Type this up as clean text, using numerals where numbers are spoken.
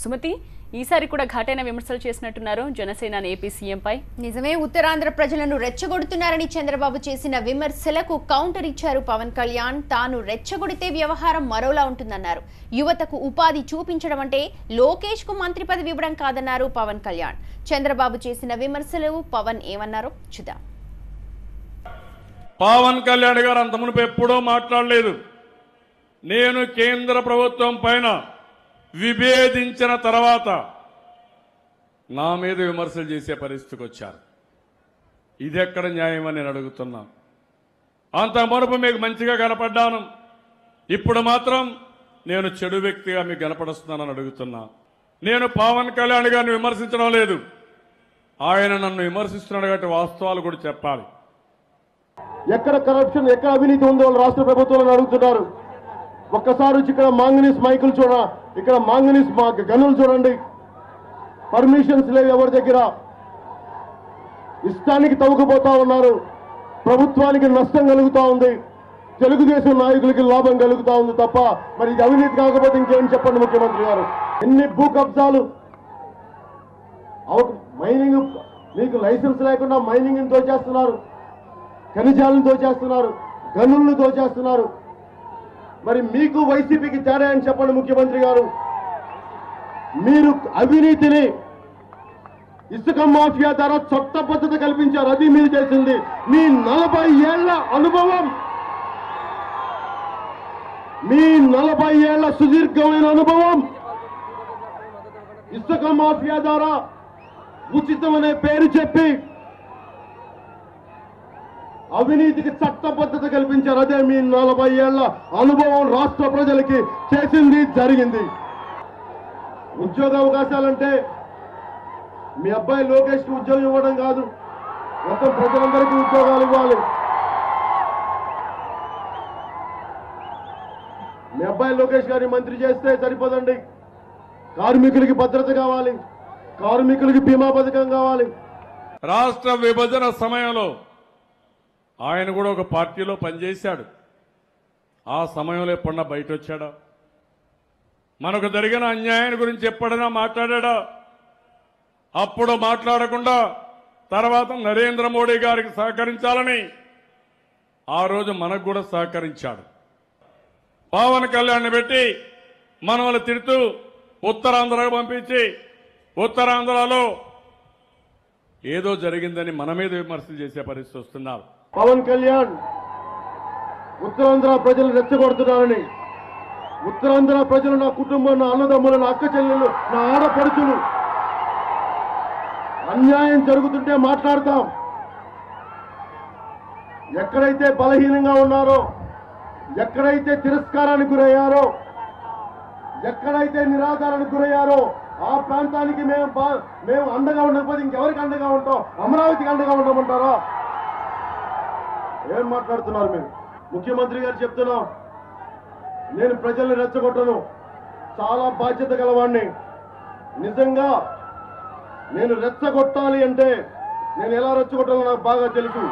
సుమతి ఈసారి కూడా ఘాటైన విమర్శలు చేసినట్టున్నారు జనసేన ఏపీ సీఎంపై. నిజమే, ఉత్తరాంధ్ర ప్రజలను రెచ్చగొడుతున్నారని చంద్రబాబు చేసిన విమర్శలకు కౌంటర్ ఇచ్చారు పవన్ కళ్యాణ్. తాను రెచ్చగొడితే వ్యవహారం మరోలా ఉంటుందన్నారు. యువతకు ఉపాధి చూపించడం అంటే లోకేష్ కు మంత్రి పదవి ఇవ్వడం కాదన్నారు పవన్ కళ్యాణ్. చంద్రబాబు చేసిన విమర్శలు పవన్ ఏమన్నారో చూద్దాం. పవన్ కళ్యాణ్ గారు అంత మునుపు ఎప్పుడూ మాట్లాడలేదు. నేను కేంద్ర ప్రభుత్వం పైన విభేదించిన తర్వాత నా మీద విమర్శలు చేసే పరిస్థితికి వచ్చారు. ఇది ఎక్కడ న్యాయమని నేను అడుగుతున్నా. అంత మునుపు మీకు మంచిగా కనపడ్డాను, ఇప్పుడు మాత్రం నేను చెడు వ్యక్తిగా మీకు కనపడుస్తున్నానని అడుగుతున్నా. నేను పవన్ కళ్యాణ్ గారిని విమర్శించడం లేదు, ఆయన నన్ను విమర్శిస్తున్నాడు కాబట్టి వాస్తవాలు కూడా చెప్పాలి. ఎక్కడ కరప్షన్, ఎక్కడ అవినీతి ఉందో రాష్ట్ర ప్రభుత్వాలను అడుగుతున్నారు. ఒక్కసారి వచ్చి ఇక్కడ మాంగనీస్ మైకులు చూడ, ఇక్కడ మాంగనీస్ గనులు చూడండి. పర్మిషన్స్ లేవు ఎవరి దగ్గర, ఇష్టానికి తవ్వుకుపోతా ఉన్నారు. ప్రభుత్వానికి నష్టం కలుగుతా ఉంది, తెలుగుదేశం నాయకులకి లాభం కలుగుతా ఉంది తప్ప మరి ఇది అవినీతి కాకపోతే ఇంకేం చెప్పండి ముఖ్యమంత్రి గారు. ఎన్ని భూ కబ్జాలు, మైనింగ్ మీకు లైసెన్స్ లేకుండా మైనింగ్ దోచేస్తున్నారు, ఖనిజాలను దోచేస్తున్నారు, గనులను దోచేస్తున్నారు. మరి మీకు వైసీపీకి తేడా అని చెప్పండి ముఖ్యమంత్రి గారు. మీరు అవినీతిని, ఇసుక మాఫియా ద్వారా చట్టబద్ధత కల్పించారు, అది మీరు చేసింది. మీ 40 ఏళ్ల అనుభవం, మీ 40 ఏళ్ల సుదీర్ఘమైన అనుభవం ఇసుక మాఫియా ద్వారా ఉచితమనే పేరు చెప్పి అవినీతికి చట్టబద్ధత కల్పించారు. అదే మీ 40 ఏళ్ల అనుభవం రాష్ట్ర ప్రజలకి చేసింది, జరిగింది. ఉద్యోగ అవకాశాలంటే మీ అబ్బాయి లోకేష్ కి ఉద్యోగం ఇవ్వడం కాదు, మొత్తం ప్రజలందరికీ ఉద్యోగాలు ఇవ్వాలి. మీ అబ్బాయి లోకేష్ గారిని మంత్రి చేస్తే సరిపోదండి. కార్మికులకి భద్రత కావాలి, కార్మికులకి బీమా పథకం కావాలి. రాష్ట్ర విభజన సమయంలో ఆయన కూడా ఒక పార్టీలో పనిచేశాడు. ఆ సమయంలో ఎప్పుడన్నా బయట వచ్చాడా? మనకు జరిగిన అన్యాయం గురించి ఎప్పుడైనా మాట్లాడా? అప్పుడు మాట్లాడకుండా తర్వాత నరేంద్ర మోడీ గారికి సహకరించాలని ఆ రోజు మనకు కూడా సహకరించాడు. పవన్ కళ్యాణ్ పెట్టి మనల్ని తిడుతూ ఉత్తరాంధ్రకు పంపించి ఉత్తరాంధ్రలో ఏదో జరిగిందని మన మీద విమర్శలు చేసే పరిస్థితి వస్తున్నారు. పవన్ కళ్యాణ్ ఉత్తరాంధ్ర ప్రజలు రెచ్చగొడుతున్నారని, ఉత్తరాంధ్ర ప్రజలు నా కుటుంబం, నా అన్నదమ్ములు, నా అక్క చెల్లెలు, నా ఆడపడుచులు అన్యాయం జరుగుతుంటే మాట్లాడతాం. ఎక్కడైతే బలహీనంగా ఉన్నారో, ఎక్కడైతే తిరస్కారానికి గురయ్యారో, ఎక్కడైతే నిరాధారానికి గురయ్యారో ఆ ప్రాంతానికి మేము అండగా ఉండకపోతే ఇంకెవరికి అండగా ఉంటాం? అమరావతికి అండగా ఉండమంటారా? ఏం మాట్లాడుతున్నారు మీరు? ముఖ్యమంత్రి గారు చెప్తున్నాం, నేను ప్రజల్ని రెచ్చగొట్టను, చాలా బాధ్యత గలవాణ్ణి. నిజంగా నేను రెచ్చగొట్టాలి అంటే నేను ఎలా రెచ్చగొట్టాలో నాకు బాగా తెలుసు.